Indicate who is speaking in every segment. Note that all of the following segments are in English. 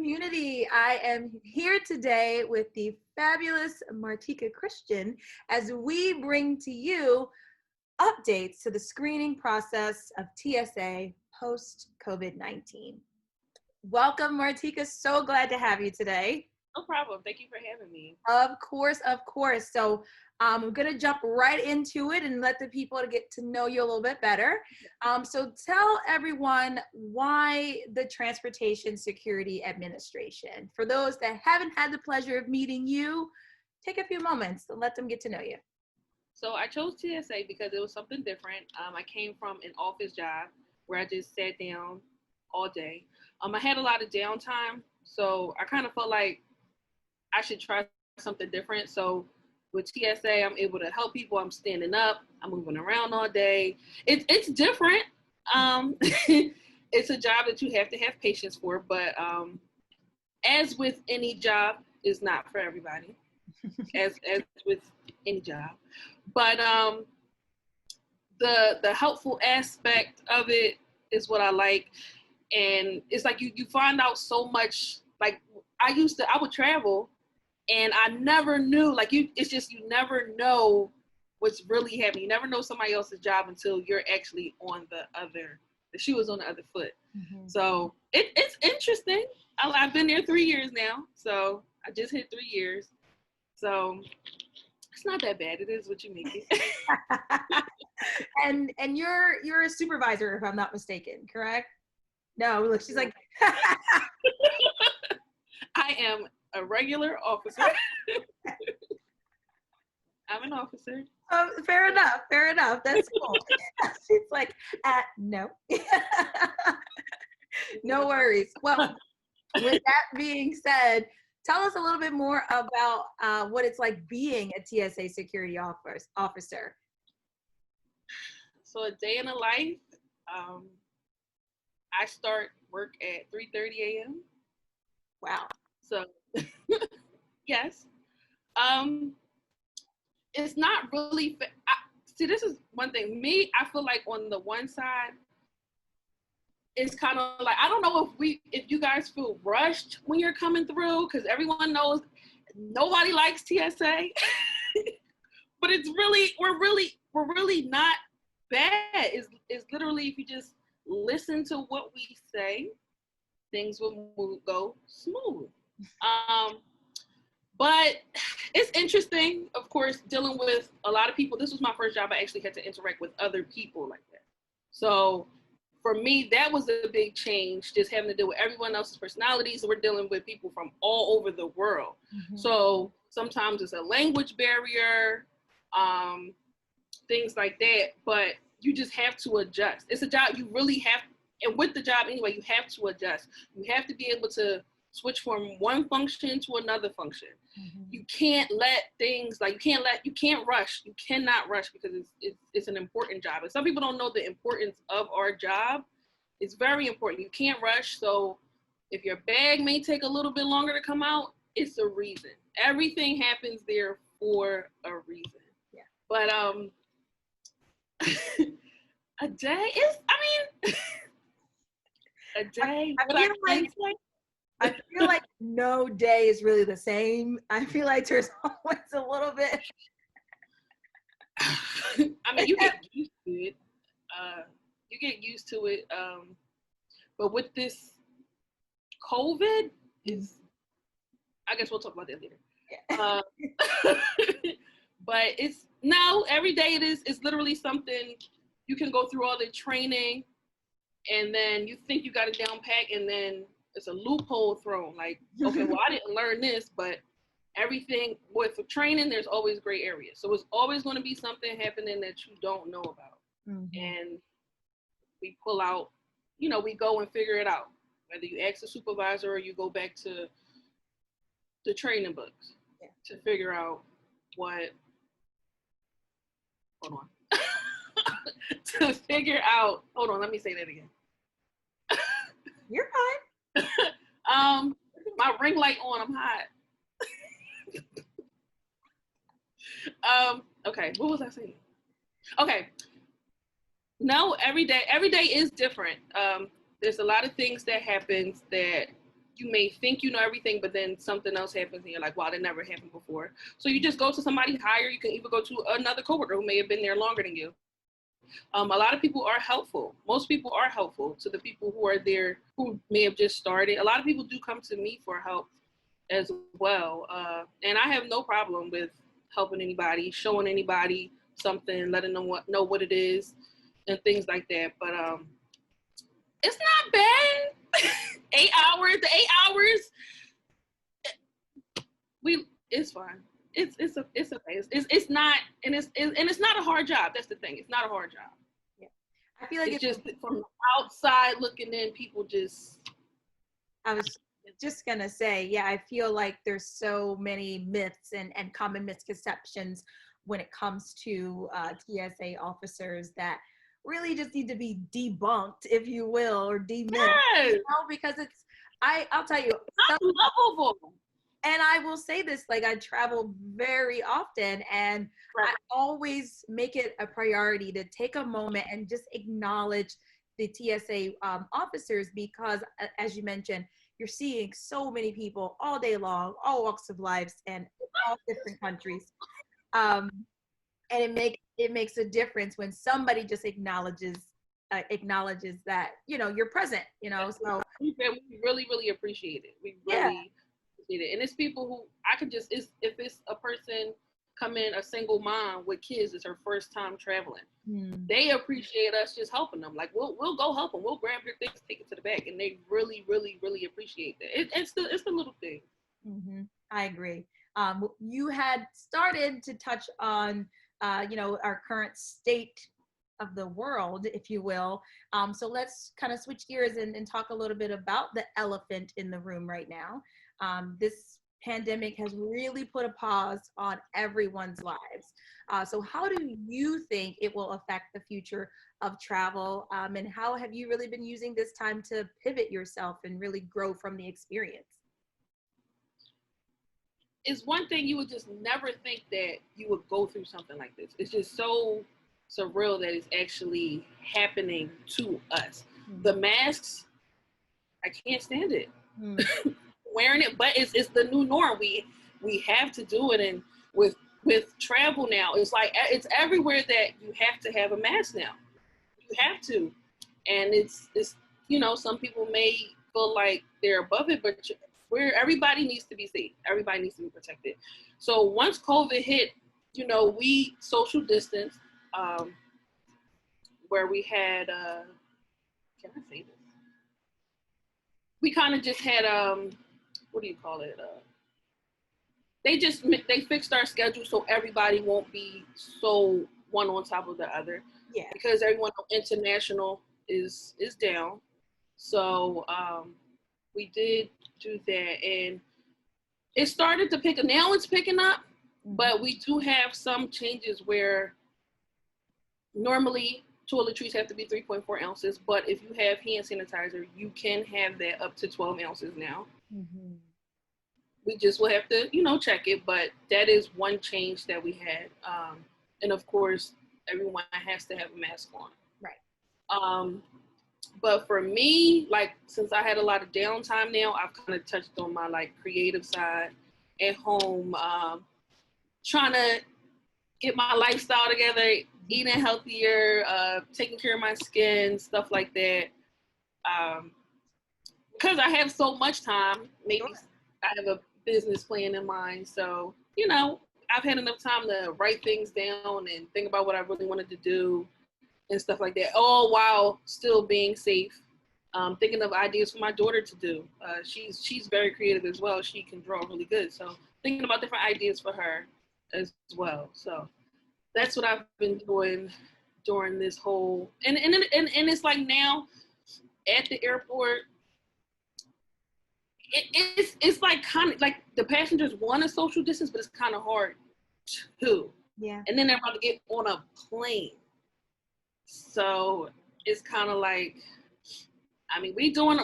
Speaker 1: community. I am here today with the fabulous Martyca Christian as we bring to you updates to the screening process of TSA post COVID-19. Welcome, Martyca. So glad to have you today.
Speaker 2: No problem. Thank you for having me.
Speaker 1: Of course, of course. So I'm going to jump right into it and let the people get to know you a little bit better. So tell everyone why the Transportation Security Administration. For those that haven't had the pleasure of meeting you, take a few moments to let them get to know you.
Speaker 2: So I chose TSA because it was something different. I came from an office job where I just sat down all day. I had a lot of downtime, so I kind of felt like I should try something different. So with TSA, I'm able to help people. I'm standing up. I'm moving around all day. It's different. It's a job that you have to have patience for, but as with any job, it's not for everybody. as with any job, but the helpful aspect of it is what I like, and it's like you find out so much. Like I would travel. And I never knew, it's just, you never know what's really happening. You never know somebody else's job until you're actually on the shoe is on the other foot. Mm-hmm. So it's interesting. I've been there 3 years now. So I just hit 3 years. So it's not that bad. It is what you make it.
Speaker 1: And you're a supervisor, if I'm not mistaken, correct? No, look, she's like.
Speaker 2: I am a regular officer. I'm an officer.
Speaker 1: Oh, fair enough. That's cool. She's like, no. No worries. Well, with that being said, tell us a little bit more about what it's like being a TSA security officer.
Speaker 2: So a day in the life, I start work at 3:30 a.m.
Speaker 1: Wow.
Speaker 2: So, yes. It's not really, see, this is one thing. Me, I feel like on the one side, it's kind of like, I don't know if you guys feel rushed when you're coming through, because everyone knows nobody likes TSA. But we're really not bad. It's literally, if you just listen to what we say, things will go smooth. But it's interesting, of course, dealing with a lot of people. This was my first job. I actually had to interact with other people like that. So for me, that was a big change, just having to deal with everyone else's personalities. We're dealing with people from all over the world. Mm-hmm. So sometimes it's a language barrier, things like that, but you just have to adjust. It's a job you really have, and with the job anyway, you have to adjust. You have to be able to switch from one function to another function. Mm-hmm. You can't let things, you can't rush. You cannot rush because it's an important job. And some people don't know the importance of our job. It's very important. You can't rush. So if your bag may take a little bit longer to come out, it's a reason. Everything happens there for a reason. Yeah. But a day is, a day.
Speaker 1: I feel like no day is really the same. I feel like there's always a little bit.
Speaker 2: You get used to it. But with this COVID, I guess we'll talk about that later. Yeah. But every day it's literally something. You can go through all the training, and then you think you got it down pat, and then it's a loophole thrown. Like, okay, well, I didn't learn this, but everything for training, there's always gray areas. So it's always going to be something happening that you don't know about. Mm-hmm. And we pull out, we go and figure it out. Whether you ask the supervisor or you go back to the training books to figure out hold on. Hold on, let me say that again.
Speaker 1: You're fine.
Speaker 2: My ring light on, I'm hot. Okay, what was I saying? Okay. No, every day is different. There's a lot of things that happens that you may think you know everything, but then something else happens and you're like, wow, that never happened before. So you just go to somebody higher. You can even go to another coworker who may have been there longer than you. A lot of people are helpful. Most people are helpful to the people who are there who may have just started. A lot of people do come to me for help as well. And I have no problem with helping anybody, showing anybody something, letting them know what it is and things like that. But it's not bad. 8 hours, the 8 hours, it's fine. It's okay. It's not, and it's not a hard job. That's the thing. It's not a hard job.
Speaker 1: Yeah, I feel like
Speaker 2: it's just from the outside looking in, people just.
Speaker 1: I was just gonna say, yeah, I feel like there's so many myths and common misconceptions when it comes to TSA officers that really just need to be debunked, if you will, or demythed.
Speaker 2: Yes.
Speaker 1: You know, because I'll tell you,
Speaker 2: it's lovable.
Speaker 1: And I will say this, like, I travel very often, and right. I always make it a priority to take a moment and just acknowledge the TSA officers, because as you mentioned, you're seeing so many people all day long, all walks of lives, and all different countries. And it makes a difference when somebody just acknowledges that, you know, you're present, you know. So
Speaker 2: we really, really appreciate it. We really appreciate it. And it's people who I could just, if it's a person come in, a single mom with kids, it's her first time traveling. They appreciate us just helping them. Like, we'll go help them. We'll grab your things, take it to the back, and they really, really, really appreciate that. It's the little thing.
Speaker 1: Mm-hmm. I agree. You had started to touch on, you know, our current state of the world, if you will. So let's kind of switch gears and talk a little bit about the elephant in the room right now. This pandemic has really put a pause on everyone's lives. So how do you think it will affect the future of travel? And how have you really been using this time to pivot yourself and really grow from the experience?
Speaker 2: It's one thing you would just never think that you would go through something like this. It's just so surreal that it's actually happening to us. The masks, I can't stand it. Wearing it, but it's the new norm. We have to do it, and with travel now, it's like it's everywhere that you have to have a mask now. You have to, and it's you know, some people may feel like they're above it, but everybody needs to be safe. Everybody needs to be protected. So once COVID hit, you know, we social distanced, where we had can I say this? We kind of just had what do you call it? They fixed our schedule so everybody won't be so one on top of the other. Yeah. Because everyone international is down. So we did do that, and it started to pick up. Now it's picking up, but we do have some changes where normally toiletries have to be 3.4 ounces, but if you have hand sanitizer, you can have that up to 12 ounces now. We just will have to, you know, check it, but that is one change that we had. And of course, everyone has to have a mask on. Right. But for me, like, since I had a lot of downtime now, I've kind of touched on my, like, creative side at home, trying to get my lifestyle together, eating healthier, taking care of my skin, stuff like that. Because I have so much time, maybe I have a business plan in mind. So, you know, I've had enough time to write things down and think about what I really wanted to do and stuff like that, all while still being safe. Thinking of ideas for my daughter to do. She's very creative as well. She can draw really good. So thinking about different ideas for her as well. So that's what I've been doing during this whole, and it's like now at the airport, it's like kind of like the passengers want a social distance, but it's kind of hard too. Yeah. And then they're about to get on a plane. So it's kind of like, I mean, we're doing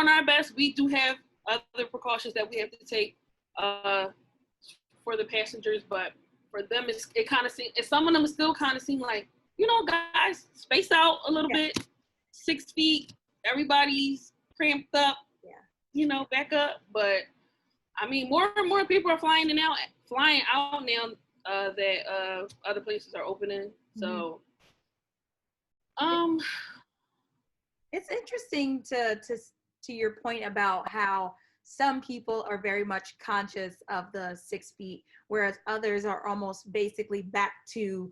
Speaker 2: our best. We do have other precautions that we have to take for the passengers, but for them, it kind of seems, some of them still kind of seem like, you know, guys, space out a little bit, 6 feet, everybody's cramped up. Yeah. back up. But I mean, more and more people are flying out now that other places are opening. So,
Speaker 1: it's interesting to your point about how some people are very much conscious of the 6 feet, whereas others are almost basically back to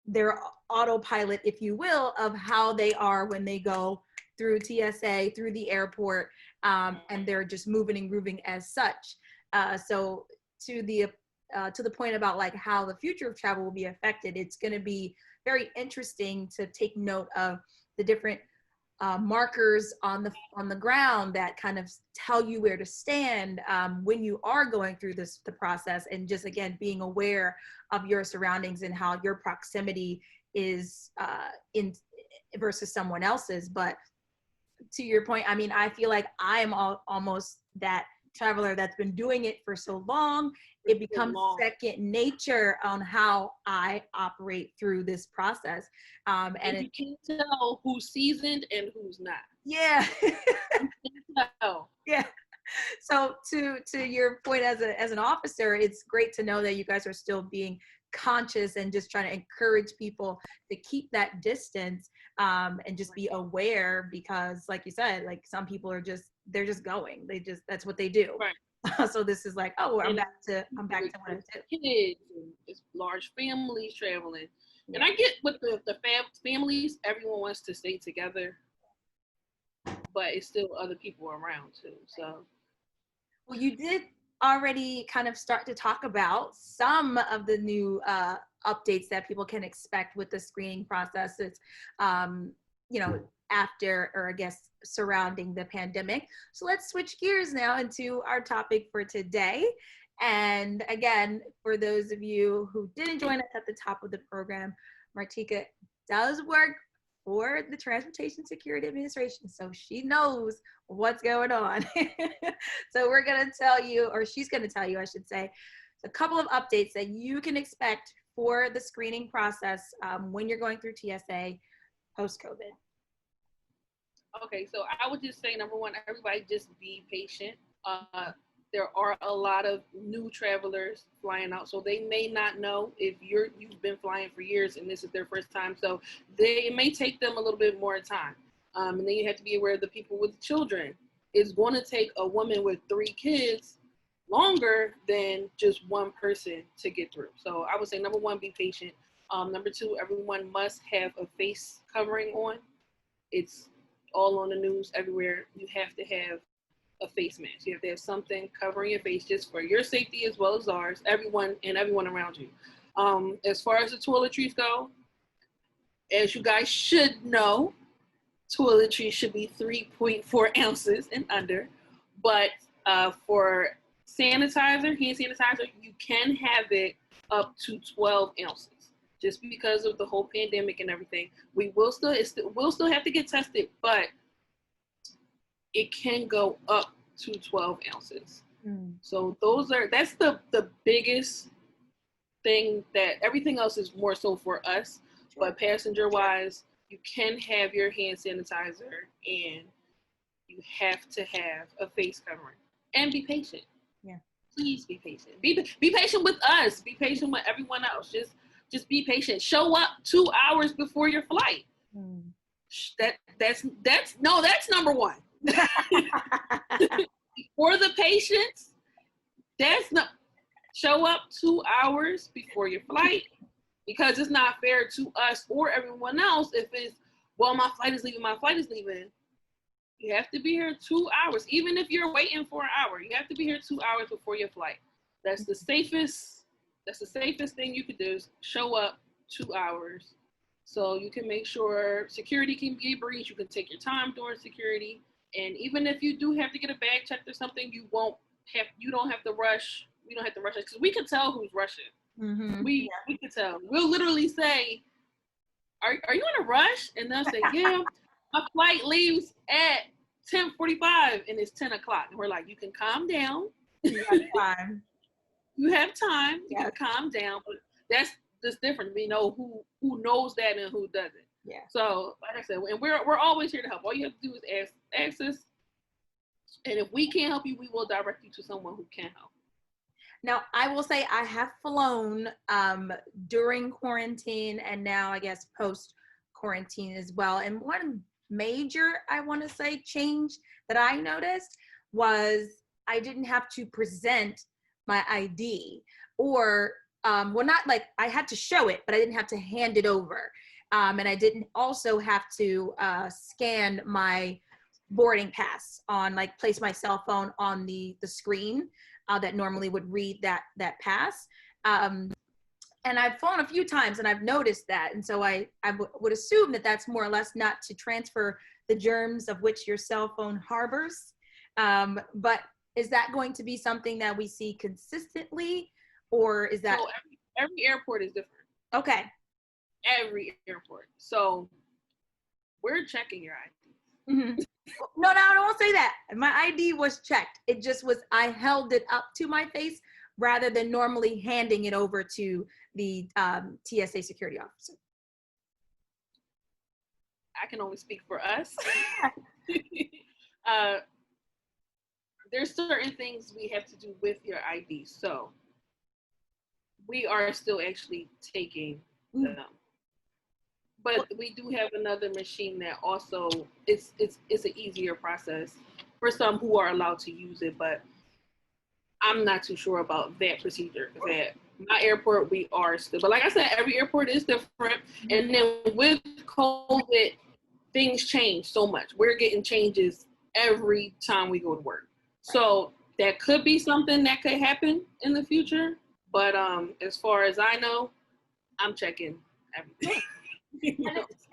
Speaker 1: their autopilot, if you will, of how they are when they go through TSA, through the airport, and they're just moving and grooving as such. So to the point about like how the future of travel will be affected, it's going to be very interesting to take note of the different markers on the ground that kind of tell you where to stand when you are going through the process, and just again being aware of your surroundings and how your proximity is in versus someone else's. But to your point, I mean, I feel like I am almost that traveler that's been doing it for so long, it becomes second nature on how I operate through this process. And
Speaker 2: you can tell who's seasoned and who's not.
Speaker 1: Yeah.
Speaker 2: You can tell.
Speaker 1: Yeah. So to your point as an officer, it's great to know that you guys are still being conscious and just trying to encourage people to keep that distance and just be aware, because like you said, like some people are they're just going, that's what they do.
Speaker 2: Right.
Speaker 1: So this is like, oh, I'm back to what I do.
Speaker 2: Kids and it's large families traveling. And I get with the families, everyone wants to stay together, but it's still other people around too. So,
Speaker 1: well, you did already kind of start to talk about some of the new updates that people can expect with the screening process. It's, after, or I guess surrounding the pandemic. So let's switch gears now into our topic for today. And again, for those of you who didn't join us at the top of the program, Martyca does work for the Transportation Security Administration, so she knows what's going on. So we're going to tell you, or she's going to tell you, I should say, a couple of updates that you can expect for the screening process when you're going through TSA post-COVID.
Speaker 2: Okay, so I would just say, number one, everybody just be patient. There are a lot of new travelers flying out, so they may not know if you've been flying for years and this is their first time. So it may take them a little bit more time. And then you have to be aware of the people with children. It's going to take a woman with 3 kids longer than just one person to get through. So I would say, number one, be patient. Number two, everyone must have a face covering on. It's all on the news everywhere. You have to have a face mask. You have to have something covering your face just for your safety as well as ours, everyone around you. As far as the toiletries go, as you guys should know, toiletries should be 3.4 ounces and under. But for hand sanitizer, you can have it up to 12 ounces. Just because of the whole pandemic and everything, we'll still have to get tested, but it can go up to 12 ounces. So that's the biggest thing. That everything else is more so for us. Sure. But passenger wise, you can have your hand sanitizer and you have to have a face covering and be patient.
Speaker 1: Yeah. Please be patient.
Speaker 2: Be patient with us. Be patient with everyone else. Just be patient. Show up 2 hours before your flight. That's number one. For the patients, show up 2 hours before your flight, because it's not fair to us or everyone else if it's, well, my flight is leaving. You have to be here 2 hours. Even if you're waiting for an hour, you have to be here 2 hours before your flight. That's the safest thing you could do, is show up 2 hours so you can make sure security can be breached. You can take your time during security. And even if you do have to get a bag checked or something, you don't have to rush. We don't have to rush it, because we can tell who's rushing. Mm-hmm. We can tell. We'll literally say, are you in a rush? And they'll say, yeah, my flight leaves at 10:45 and it's 10 o'clock. And we're like, you can calm down.
Speaker 1: You have time.
Speaker 2: You have time. You can calm down. But that's just different. We know who knows that and who doesn't. Yeah. So, like I said, and we're always here to help. All you have to do is ask us And if we can't help you, we will direct you to someone who can help.
Speaker 1: Now, I will say I have flown during quarantine and now I guess post quarantine as well. And one major, I want to say, change that I noticed was I didn't have to present my ID or, well, not like I had to show it, but I didn't have to hand it over. And I didn't also have to scan my boarding pass on, like, place my cell phone on the screen that normally would read that pass. And I've flown a few times and I've noticed that. And so I would assume that that's more or less not to transfer the germs of which your cell phone harbors. But is that going to be something that we see consistently, or is that?
Speaker 2: So every airport is different.
Speaker 1: Okay.
Speaker 2: Every airport. So we're checking your ID.
Speaker 1: Mm-hmm. No, I won't say that. My ID was checked. It just was, I held it up to my face rather than normally handing it over to the TSA security officer.
Speaker 2: I can only speak for us. There's certain things we have to do with your ID. So we are still actually taking them. But we do have another machine that also it's an easier process for some who are allowed to use it, but I'm not too sure about that procedure. At my airport, we are still, but like I said, every airport is different. And then with COVID, things change so much. We're getting changes every time we go to work. So that could be something that could happen in the future. But as far as I know, I'm checking everything.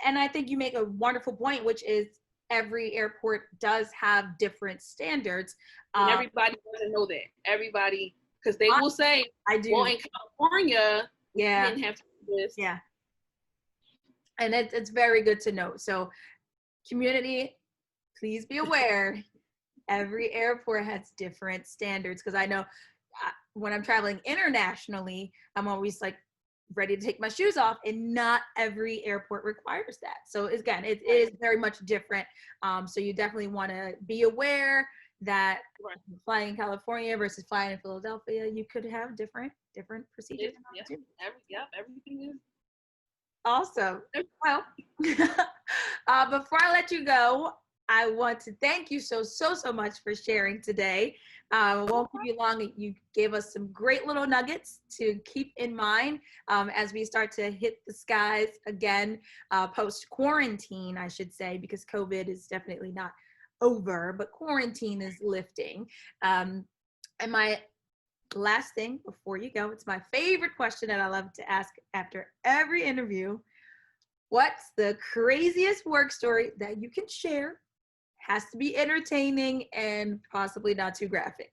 Speaker 1: And I think you make a wonderful point, which is every airport does have different standards.
Speaker 2: And everybody doesn't know that. Everybody, because they will say,
Speaker 1: I do.
Speaker 2: Well, in California,
Speaker 1: yeah,
Speaker 2: we didn't have to do this.
Speaker 1: Yeah. And it's very good to know. So community, please be aware, every airport has different standards. Because I know when I'm traveling internationally, I'm always like, ready to take my shoes off, and not every airport requires that. So again, it is very much different. So you definitely want to be aware that flying in California versus flying in Philadelphia, you could have different procedures.
Speaker 2: Everything is
Speaker 1: awesome. Well, before I let you go, I want to thank you so much for sharing today. I won't keep you long. You gave us some great little nuggets to keep in mind as we start to hit the skies again, post-quarantine, I should say, because COVID is definitely not over, but quarantine is lifting. And my last thing before you go, it's my favorite question that I love to ask after every interview. What's the craziest work story that you can share? Has to be entertaining and possibly not too graphic.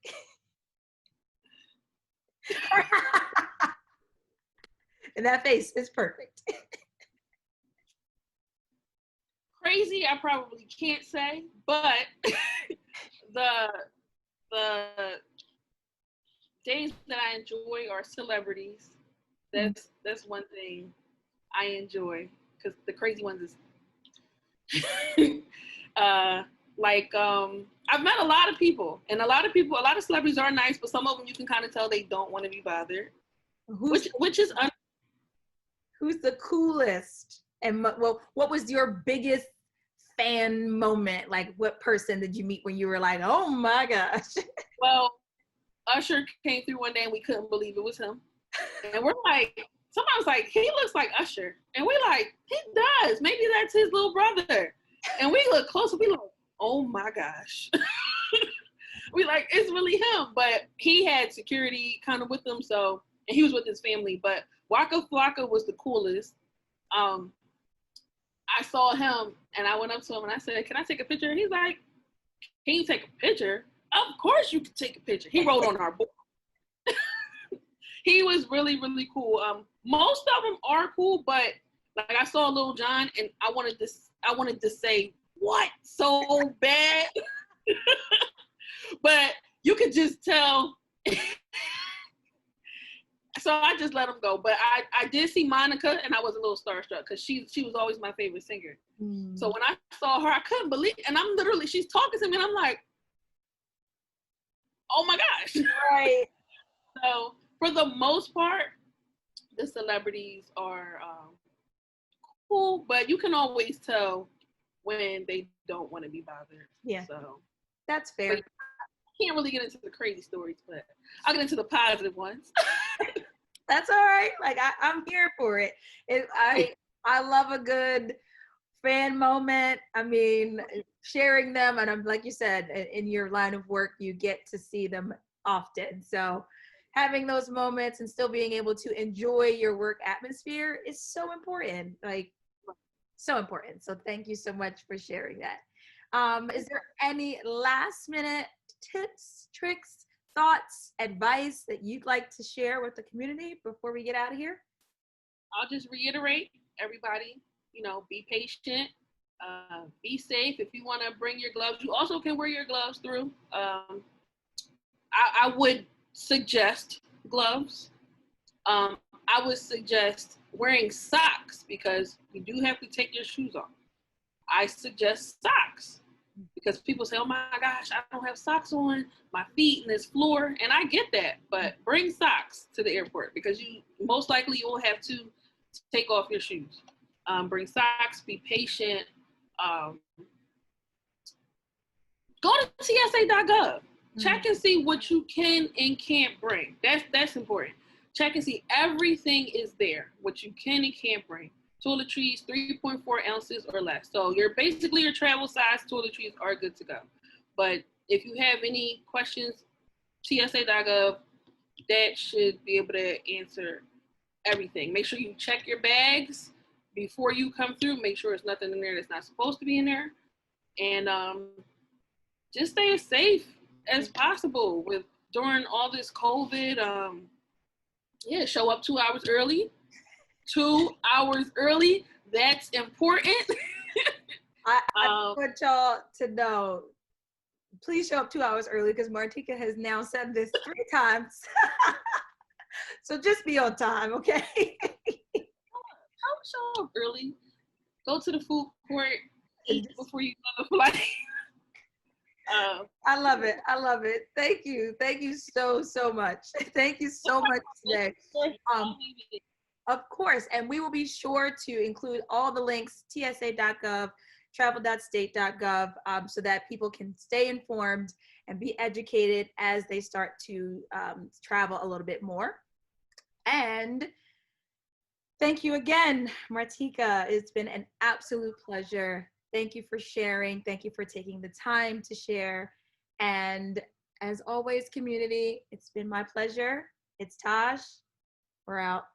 Speaker 1: And that face is perfect.
Speaker 2: Crazy, I probably can't say, but the days that I enjoy are celebrities. That's one thing I enjoy, because the crazy ones is I've met a lot of people, and a lot of celebrities are nice, but some of them you can kind of tell they don't want to be bothered. Which is
Speaker 1: who's the coolest? And what was your biggest fan moment? Like, what person did you meet when you were like, oh my gosh?
Speaker 2: Well, Usher came through one day and we couldn't believe it was him. And we're like, somebody's like, he looks like Usher. And we're like, he does. Maybe that's his little brother. And we look closer, we like, oh my gosh. We like, it's really him. But he had security kind of with him, so, and he was with his family. But Waka Flocka was the coolest. I saw him and I went up to him and I said, can I take a picture? And he's like, can you take a picture? Of course you can take a picture. He wrote on our board. He was really, really cool. Most of them are cool, but like I saw Lil Jon and I wanted to say, what? So bad? But you could just tell. So I just let him go. But I did see Martyca and I was a little starstruck because she was always my favorite singer. So when I saw her, I couldn't believe it. And I'm literally, she's talking to me and I'm like, oh my gosh.
Speaker 1: Right.
Speaker 2: So for the most part, the celebrities are cool, but you can always tell when they don't want to be bothered.
Speaker 1: Yeah.
Speaker 2: So
Speaker 1: that's fair.
Speaker 2: I can't really get into the crazy stories, but I'll get into the positive ones.
Speaker 1: That's all right. Like I'm here for it. I love a good fan moment. I mean, sharing them, and I'm like you said, in your line of work, you get to see them often. So having those moments and still being able to enjoy your work atmosphere is so important. Like so important. So thank you so much for sharing that. Is there any last minute tips, tricks, thoughts, advice that you'd like to share with the community before we get out of here?
Speaker 2: I'll just reiterate, everybody, be patient, be safe. If you want to bring your gloves, you also can wear your gloves through. I would suggest gloves. I would suggest wearing socks because you do have to take your shoes off. I suggest socks because people say, oh my gosh, I don't have socks on my feet and this floor. And I get that, but bring socks to the airport because you most likely will have to take off your shoes. Bring socks, be patient. Go to TSA.gov. Check and see what you can and can't bring. That's important. Check and see everything is there, what you can and can't bring. Toiletries, 3.4 ounces or less. So your travel size toiletries are good to go. But if you have any questions, TSA.gov, that should be able to answer everything. Make sure you check your bags before you come through. Make sure there's nothing in there that's not supposed to be in there. And just stay as safe as possible during all this COVID. Show up 2 hours early. 2 hours early. That's important.
Speaker 1: I want y'all to know, please show up 2 hours early because Martyca has now said this 3 times. So just be on time, okay?
Speaker 2: Show up early. Go to the food court. Eat before you go on the flight.
Speaker 1: I love it. I love it. Thank you. Thank you so much. Thank you so much today. Of course, and we will be sure to include all the links, TSA.gov, travel.state.gov, so that people can stay informed and be educated as they start to travel a little bit more. And thank you again, Martyca. It's been an absolute pleasure. Thank you for sharing. Thank you for taking the time to share. And as always, community, it's been my pleasure. It's Tosh. We're out.